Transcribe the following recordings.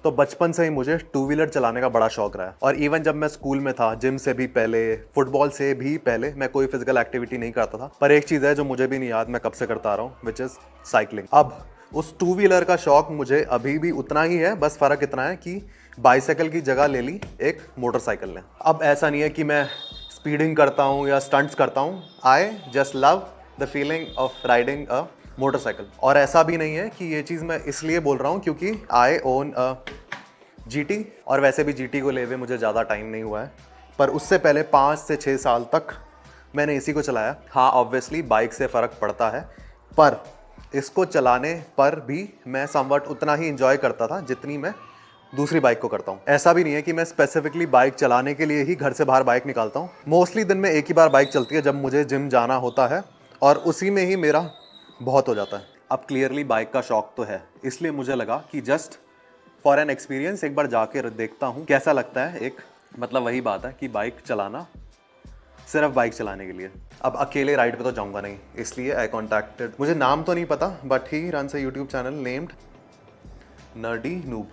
तो बचपन से ही मुझे टू व्हीलर चलाने का बड़ा शौक रहा है। और इवन जब मैं स्कूल में था, जिम से भी पहले, फुटबॉल से भी पहले मैं कोई फिजिकल एक्टिविटी नहीं करता था। पर एक चीज़ है जो मुझे भी नहीं याद मैं कब से करता आ रहा हूँ, विच इज़ साइकिलिंग। अब उस टू व्हीलर का शौक मुझे अभी भी उतना ही है, बस फ़र्क इतना है कि बाइसाइकिल की जगह ले ली एक मोटरसाइकिल ने। अब ऐसा नहीं है कि मैं स्पीडिंग करता हूँ या स्टंट्स करता हूँ। I just love the feeling of riding a motorcycle. और ऐसा भी नहीं है कि ये चीज़ मैं इसलिए बोल रहा हूँ क्योंकि आई ओन अ जीटी, और वैसे भी जीटी को ले हुए मुझे ज़्यादा टाइम नहीं हुआ है। पर उससे पहले 5 से 6 साल तक मैंने इसी को चलाया। हाँ, ऑब्वियसली बाइक से फ़र्क पड़ता है, पर इसको चलाने पर भी मैं समवट उतना ही इंजॉय करता था जितनी मैं दूसरी बाइक को करता हूँ। ऐसा भी नहीं है कि मैं स्पेसिफिकली बाइक चलाने के लिए ही घर से बाहर बाइक निकालता हूँ। मोस्टली दिन में एक ही बार बाइक चलती है जब मुझे जिम जाना होता है, और उसी में ही मेरा बहुत हो जाता है। अब क्लियरली बाइक का शौक तो है, इसलिए मुझे लगा कि जस्ट फॉर एन एक्सपीरियंस एक बार जाके देखता हूँ कैसा लगता है। एक मतलब वही बात है कि बाइक चलाना सिर्फ बाइक चलाने के लिए। अब अकेले राइड पे तो जाऊंगा नहीं, इसलिए आई कॉन्टैक्टेड, मुझे नाम तो नहीं पता but he runs a YouTube channel named nerdy noob.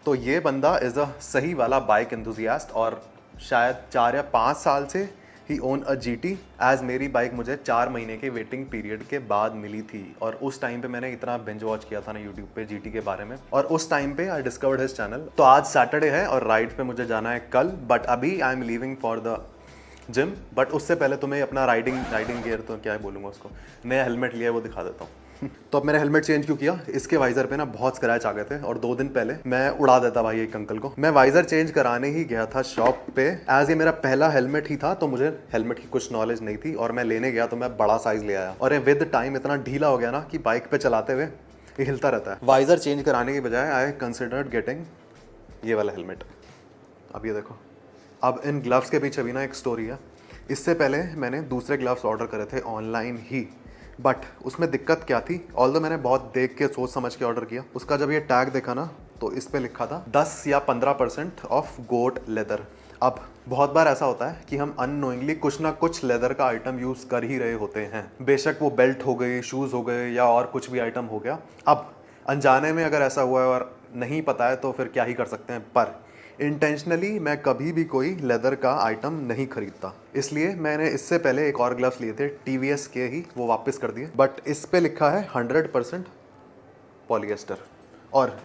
तो ये बंदा इज़ अ सही वाला बाइक एंथुसियास्ट, और शायद 4 या 5 साल से ही ओन अ जीटी, एज मेरी बाइक मुझे 4 महीने के वेटिंग पीरियड के बाद मिली थी। और उस टाइम पे मैंने इतना बिंज वॉच किया था ना यूट्यूब पे जीटी के बारे में, और उस टाइम पे आई डिस्कवर्ड हिज चैनल। तो आज सैटरडे है और राइड पे मुझे जाना है कल, बट अभी I am leaving for the gym. But उससे पहले तुम्हें अपना राइडिंग गियर, तो क्या बोलूँगा उसको, नया हेलमेट लिया है वो दिखा देता हूँ। तो अब मैंने हेलमेट चेंज क्यों किया, इसके वाइजर पे ना बहुत स्क्रैच आ गए थे, और 2 दिन पहले मैं उड़ा देता भाई एक अंकल को। मैं वाइजर चेंज कराने ही गया था शॉप पे, एज ये मेरा पहला हेलमेट ही था, तो मुझे हेलमेट की कुछ नॉलेज नहीं थी, और मैं लेने गया तो मैं बड़ा साइज ले आया, और ये विद टाइम इतना ढीला हो गया ना कि बाइक पे चलाते हुए ये हिलता रहता है। वाइजर चेंज कराने की बजाय आई कंसिडर्ड गेटिंग ये वाला हेलमेट। अब ये देखो। अब इन ग्लव्स के पीछे भी ना एक स्टोरी है। इससे पहले मैंने दूसरे ग्लव्स ऑर्डर करे थे ऑनलाइन ही, बट उसमें दिक्कत क्या थी, ऑल्दो मैंने बहुत देख के सोच समझ के ऑर्डर किया, उसका जब ये टैग देखा ना तो इस पे लिखा था 10 या 15% ऑफ गोट लेदर। अब बहुत बार ऐसा होता है कि हम अननोइंगली कुछ ना कुछ लेदर का आइटम यूज़ कर ही रहे होते हैं, बेशक वो बेल्ट हो गई, शूज़ हो गए, या और कुछ भी आइटम हो गया। अब अनजाने में अगर ऐसा हुआ है और नहीं पता है तो फिर क्या ही कर सकते हैं, पर इंटेंशनली मैं कभी भी कोई लेदर का आइटम नहीं खरीदता। इसलिए मैंने इससे पहले एक और ग्लव्स लिए थे टीवीएस के ही, वो वापस कर दिए, बट इस पे लिखा है 100% पॉलिएस्टर। और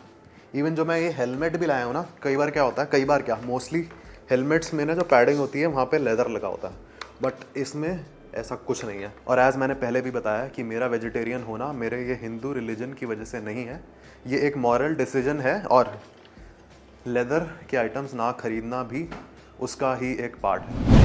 इवन जो मैं ये हेलमेट भी लाया हूँ ना, कई बार क्या होता है, कई बार क्या मोस्टली हेलमेट्स में ना जो पैडिंग होती है वहाँ पे लेदर लगा होता है, बट इसमें ऐसा कुछ नहीं है। और एज़ मैंने पहले भी बताया कि मेरा वेजिटेरियन होना मेरे ये हिंदू रिलीजन की वजह से नहीं है, ये एक मॉरल डिसीजन है, और लेदर के आइटम्स ना खरीदना भी उसका ही एक पार्ट है।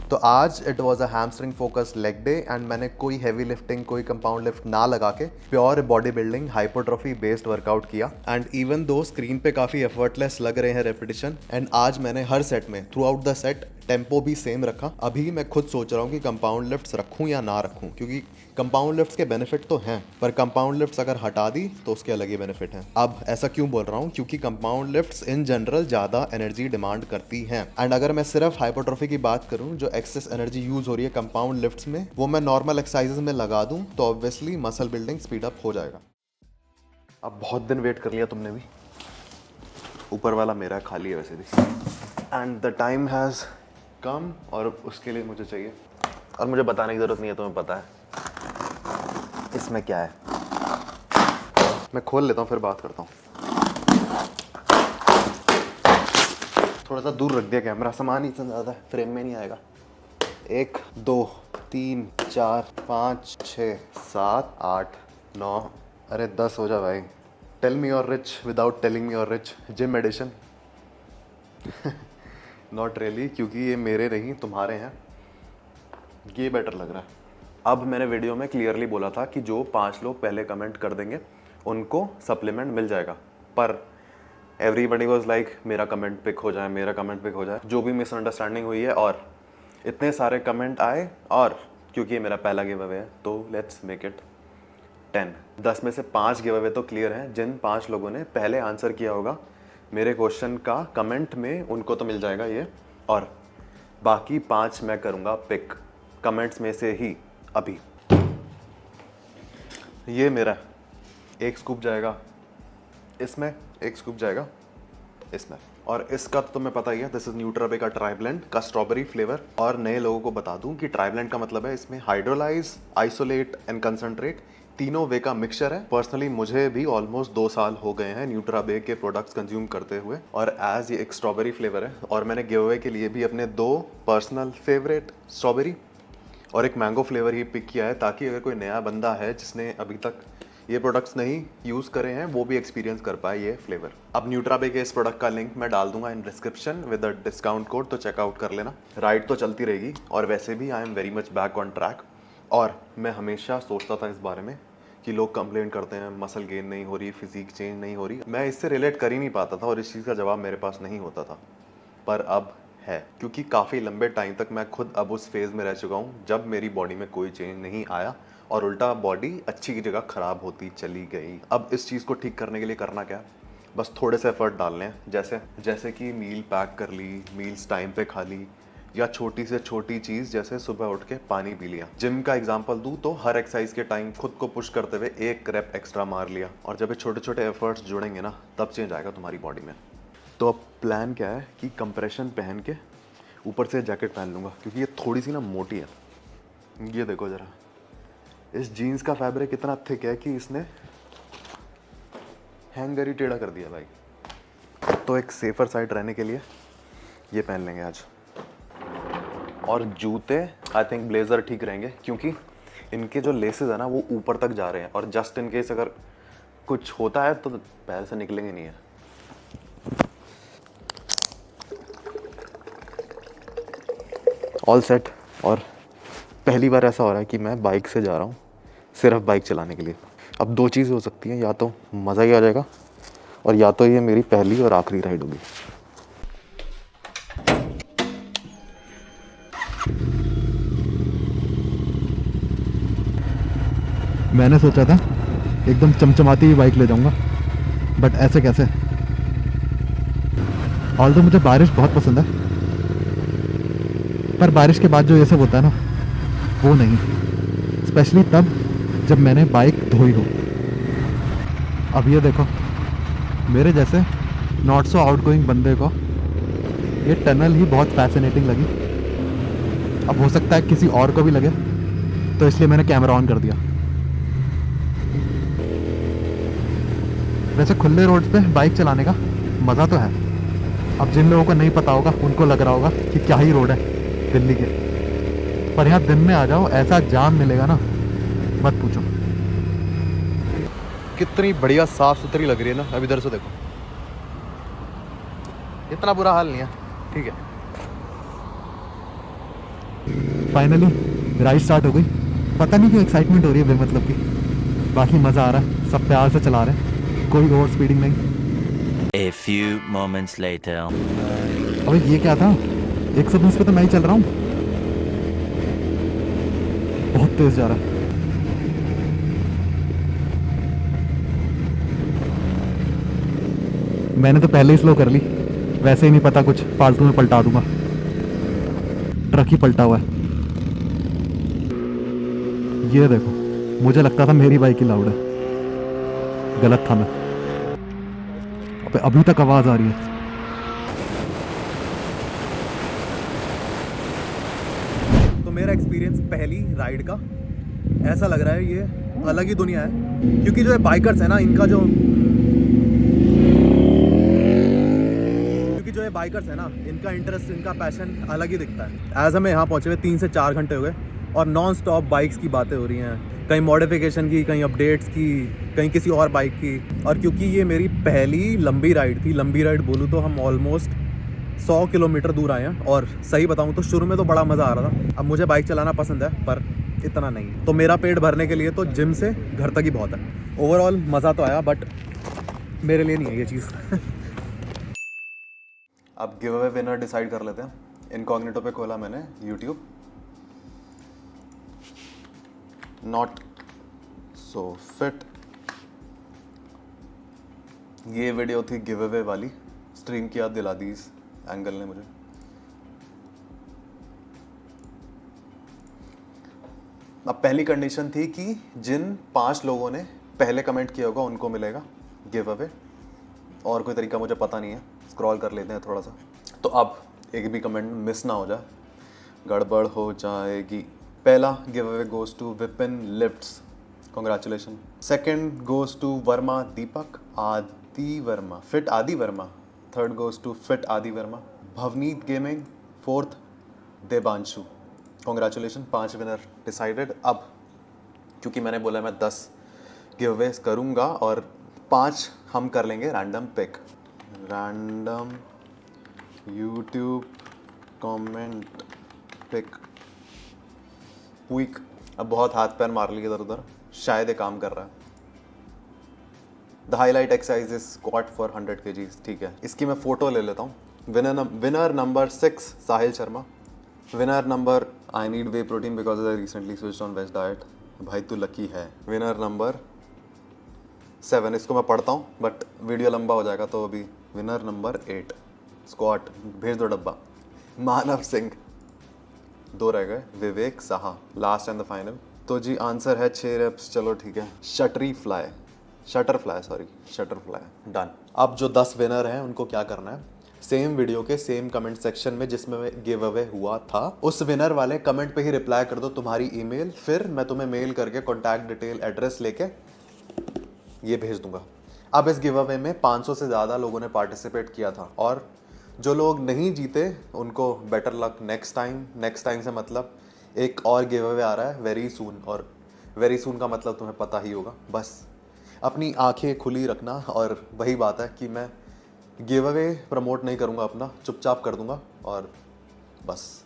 तो आज it was a hamstring focus leg day, and मैंने कोई हैवी लिफ्टिंग, कोई कंपाउंड लिफ्ट ना लगा के pure body building hypertrophy based workout किया। एंड इवन दो स्क्रीन पे काफ़ी एफर्टलेस लग रहे हैं रेपिटेशन, एंड आज मैंने हर सेट में through out the set tempo भी सेम रखा। अभी मैं खुद सोच रहा हूँ कि कंपाउंड लिफ्ट्स रखूँ या ना रखूँ, क्योंकि कंपाउंड लिफ्ट्स के बेनिफिट तो हैं, पर कंपाउंड लिफ्ट्स अगर हटा दी तो उसके अलग ही बेनिफिट हैं। अब ऐसा क्यों बोल रहा हूँ, क्योंकि कंपाउंड लिफ्ट्स इन जनरल ज़्यादा एनर्जी डिमांड करती हैं, एंड अगर मैं सिर्फ हाइपरट्रॉफी की बात करूँ, जो एक्सेस एनर्जी यूज़ हो रही है कंपाउंड लिफ्ट्स में, वो मैं नॉर्मल एक्सरसाइजेस में लगा दूँ तो obviously muscle building speed up हो जाएगा। अब बहुत दिन वेट कर लिया तुमने भी, ऊपर वाला मेरा खाली है वैसे भी, and the time has come, और उसके लिए मुझे चाहिए, और मुझे बताने की ज़रूरत नहीं है, तुम्हें पता है इसमें क्या है। मैं खोल लेता हूँ फिर बात करता हूँ। थोड़ा सा दूर रख दिया कैमरा, सामान इतना ज़्यादा है, फ्रेम में नहीं आएगा। 1 2 3 4 5 6 7 8 9, अरे 10 हो जा भाई। Tell me you're rich without telling me you're rich, gym edition. Not really, क्योंकि ये मेरे नहीं तुम्हारे हैं, ये बेटर लग रहा है। अब मैंने वीडियो में क्लियरली बोला था कि जो 5 लोग पहले कमेंट कर देंगे उनको सप्लीमेंट मिल जाएगा, पर एवरीबडी वाज लाइक मेरा कमेंट पिक हो जाए, मेरा कमेंट पिक हो जाए, जो भी मिसअंडरस्टैंडिंग हुई है, और इतने सारे कमेंट आए, और क्योंकि ये मेरा पहला गिव अवे है तो लेट्स मेक इट 10। 10 में से 5 गिव अवे तो क्लियर हैं, जिन 5 लोगों ने पहले आंसर किया होगा मेरे क्वेश्चन का कमेंट में, उनको तो मिल जाएगा ये, और बाकी 5 मैं करूँगा पिक कमेंट्स में से ही। अभी ये मेरा 1 स्कूप जाएगा इसमें एक स्कूप जाएगा इसमें, और इसका तो तुम्हें पता ही है, दिस इज न्यूट्राबे का ट्राई ब्लेंड का स्ट्रॉबेरी फ्लेवर। और नए लोगों को बता दूं कि ट्राई ब्लेंड का मतलब है इसमें हाइड्रोलाइज, आइसोलेट एंड कंसंट्रेट तीनों वे का मिक्सचर है। पर्सनली मुझे भी ऑलमोस्ट 2 साल हो गए हैं न्यूट्राबे के प्रोडक्ट्स कंज्यूम करते हुए, और एज ये एक स्ट्रॉबेरी फ्लेवर है, और मैंने गिव अवे के लिए भी अपने 2 पर्सनल फेवरेट स्ट्रॉबेरी और एक मैंगो फ्लेवर ही पिक किया है, ताकि अगर कोई नया बंदा है जिसने अभी तक ये प्रोडक्ट्स नहीं यूज़ करे हैं वो भी एक्सपीरियंस कर पाए ये फ्लेवर। अब न्यूट्राबे के इस प्रोडक्ट का लिंक मैं डाल दूंगा in description with a discount code, तो चेकआउट कर लेना। राइड तो चलती रहेगी, और वैसे भी I am very much back on track. और मैं हमेशा सोचता था इस बारे में कि लोग कंप्लेन करते हैं मसल गेन नहीं हो रही, फिजिक चेंज नहीं हो रही, मैं इससे रिलेट कर ही नहीं पाता था और इस चीज़ का जवाब मेरे पास नहीं होता था, पर अब है, क्योंकि काफ़ी लंबे टाइम तक मैं खुद अब उस फेज़ में रह चुका हूँ जब मेरी बॉडी में कोई चेंज नहीं आया और उल्टा बॉडी अच्छी की जगह ख़राब होती चली गई। अब इस चीज़ को ठीक करने के लिए करना क्या है, बस थोड़े से एफर्ट डालने हैं, जैसे कि मील पैक कर ली, मील्स टाइम पे खा ली, या छोटी से छोटी चीज़ जैसे सुबह उठ के पानी पी लिया। जिम का एग्जांपल दूँ तो हर एक्सरसाइज के टाइम खुद को पुश करते हुए 1 रेप एक्स्ट्रा मार लिया, और जब ये छोटे छोटे एफर्ट्स जुड़ेंगे ना तब चेंज आएगा तुम्हारी बॉडी में। तो अब प्लान क्या है कि कंप्रेशन पहन के ऊपर से जैकेट पहन लूँगा, क्योंकि ये थोड़ी सी ना मोटी है। ये देखो ज़रा, इस जीन्स का फैब्रिक इतना थिक है कि इसने हैंगर ही टेढ़ा कर दिया भाई। तो एक सेफर साइड रहने के लिए ये पहन लेंगे आज। और जूते आई थिंक ब्लेज़र ठीक रहेंगे, क्योंकि इनके जो लेसेस है ना वो ऊपर तक जा रहे हैं, और जस्ट इन केस अगर कुछ होता है तो पैर से निकलेंगे नहीं है। All set. और पहली बार ऐसा हो रहा है कि मैं बाइक से जा रहा हूँ सिर्फ बाइक चलाने के लिए। अब 2 चीज़ हो सकती हैं, या तो मज़ा ही आ जाएगा, और या तो ये मेरी पहली और आखिरी राइड होगी। मैंने सोचा था एकदम चमचमाती हुई बाइक ले जाऊंगा, बट ऐसे कैसे। ऑल तो मुझे बारिश बहुत पसंद है, पर बारिश के बाद जो ये सब होता है ना वो नहीं, स्पेशली तब जब मैंने बाइक धोई हो। अब ये देखो, मेरे जैसे नॉट सो आउटगोइंग बंदे को ये टनल ही बहुत फैसिनेटिंग लगी। अब हो सकता है किसी और को भी लगे, तो इसलिए मैंने कैमरा ऑन कर दिया। वैसे खुले रोड पे बाइक चलाने का मज़ा तो है। अब जिन लोगों को नहीं पता होगा उनको लग रहा होगा कि क्या ही रोड है दिल्ली के, पर यहाँ दिन में आ जाओ ऐसा जाम मिलेगा ना, मत पूछो। कितनी बढ़िया साफ़ सुथरी लग रही है ना। अब इधर से देखो, इतना बुरा हाल नहीं है, ठीक है। फाइनली राइड स्टार्ट हो गई। पता नहीं क्यों एक्साइटमेंट हो रही है बेमतलब की, बाकी मज़ा आ रहा है, सब प्यार से चला रहे हैं, कोई ओवर स्पीडिंग नहीं। A few moments later. अबे ये क्या था, 120 पे तो मैं ही चल रहा हूँ, बहुत तेज जा रहा है। मैंने तो पहले ही स्लो कर ली, वैसे ही नहीं पता कुछ फालतू में पलटा दूंगा। ट्रक ही पलटा हुआ है। ये देखो, मुझे लगता था मेरी बाइक ही लाउड है, गलत था मैं। अबे अभी तक आवाज़ आ रही है। तो मेरा एक्सपीरियंस पहली राइड का ऐसा लग रहा है ये अलग ही दुनिया है, क्योंकि जो बाइकर्स है ना इनका जो इनका इंटरेस्ट, इनका पैशन अलग ही दिखता है। एज हमें यहाँ पहुँचे हुए 3 से 4 घंटे हो गए, और नॉन स्टॉप बाइक्स की बातें हो रही हैं, कहीं मॉडिफिकेशन की, कहीं अपडेट्स की, कहीं किसी और बाइक की। और क्योंकि ये मेरी पहली लंबी राइड थी, लंबी राइड बोलूँ तो हम ऑलमोस्ट 100 किलोमीटर दूर आए हैं, और सही बताऊँ तो शुरू में तो बड़ा मज़ा आ रहा था। अब मुझे बाइक चलाना पसंद है, पर इतना नहीं, तो मेरा पेट भरने के लिए तो जिम से घर तक ही बहुत है। ओवरऑल मज़ा तो आया, बट मेरे लिए नहीं है ये चीज़। अब गिव अवे विनर डिसाइड कर लेते हैं। इनकॉग्निटो पे खोला मैंने यूट्यूब, नॉट सो फिट। ये वीडियो थी गिव अवे वाली, स्ट्रीम की याद दिला दी इस एंगल ने मुझे। अब पहली कंडीशन थी कि जिन 5 लोगों ने पहले कमेंट किया होगा उनको मिलेगा गिव अवे, और कोई तरीका मुझे पता नहीं है, स्क्रॉल कर लेते हैं थोड़ा सा। तो अब एक भी कमेंट मिस ना हो जाए, गड़बड़ हो जाएगी। पहला giveaway goes to Vipin lifts, congratulation. Second goes to Verma Deepak Aadi Verma, fit Aadi Verma. Third goes to fit Aadi Verma. Bhavneet gaming. Fourth Devanshu, congratulation. 5 winner decided. अब क्योंकि मैंने बोला मैं 10 गिव अवेज करूँगा और 5 हम कर लेंगे random pick. Random YouTube comment pick quick. अब बहुत हाथ पैर मार लिए इधर उधर, शायद ये काम कर रहा है। The highlight exercise is squat for 100 kgs, ठीक है। इसकी मैं फोटो ले लेता हूँ। Winner number 6 Sahil Sharma. Winner number I need whey protein because I recently switched on veg diet. भाई तू लकी है। विनर नंबर 7, इसको मैं पढ़ता हूँ बट वीडियो लंबा हो जाएगा तो अभी। विनर नंबर 8 स्क्वाट, भेज दो डब्बा। मानव सिंह, 2 रह गए। Vivek Saha, last and the final. तो जी आंसर है 6 reps, चलो ठीक है। Shutter fly, done. अब जो 10 विनर हैं उनको क्या करना है, सेम वीडियो के सेम कमेंट सेक्शन में जिसमें गिव अवे हुआ था उस विनर वाले कमेंट पे ही रिप्लाई कर दो तुम्हारी ईमेल, फिर मैं तुम्हें मेल करके कॉन्टैक्ट डिटेल एड्रेस लेके ये भेज दूंगा। अब इस गिव अवे में 500 से ज़्यादा लोगों ने पार्टिसिपेट किया था और जो लोग नहीं जीते उनको बेटर लक नेक्स्ट टाइम से मतलब एक और गिव अवे आ रहा है वेरी सून, और वेरी सून का मतलब तुम्हें पता ही होगा। बस अपनी आंखें खुली रखना, और वही बात है कि मैं गिव अवे प्रमोट नहीं करूँगा अपना, चुपचाप कर दूँगा और बस।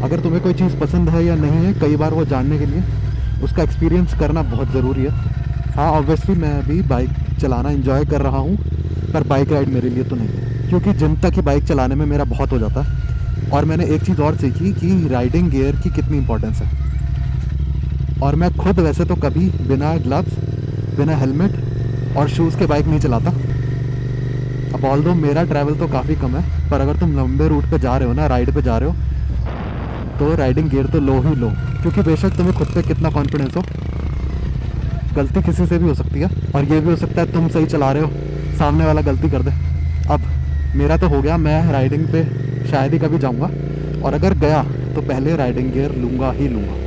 अगर तुम्हें कोई चीज़ पसंद है या नहीं है, कई बार वो जानने के लिए उसका एक्सपीरियंस करना बहुत ज़रूरी है। हाँ ऑब्वियसली मैं अभी बाइक चलाना एंजॉय कर रहा हूँ, पर बाइक राइड मेरे लिए तो नहीं, क्योंकि जिम तक ही बाइक चलाने में मेरा बहुत हो जाता है। और मैंने एक चीज़ और सीखी कि राइडिंग गियर की कितनी इंपॉर्टेंस है। और मैं खुद वैसे तो कभी बिना ग्लव्स, बिना हेलमेट और शूज़ के बाइक नहीं चलाता। अब ऑल्दो मेरा ट्रैवल तो काफ़ी कम है, पर अगर तुम लंबे रूट पे जा रहे हो ना, राइड पे जा रहे हो, तो राइडिंग गियर तो लो ही लो, क्योंकि बेशक तुम्हें खुद पे कितना कॉन्फिडेंस हो, गलती किसी से भी हो सकती है। और ये भी हो सकता है तुम सही चला रहे हो, सामने वाला गलती कर दे। अब मेरा तो हो गया, मैं राइडिंग पे शायद ही कभी जाऊंगा, और अगर गया तो पहले राइडिंग गियर लूँगा ही लूँगा।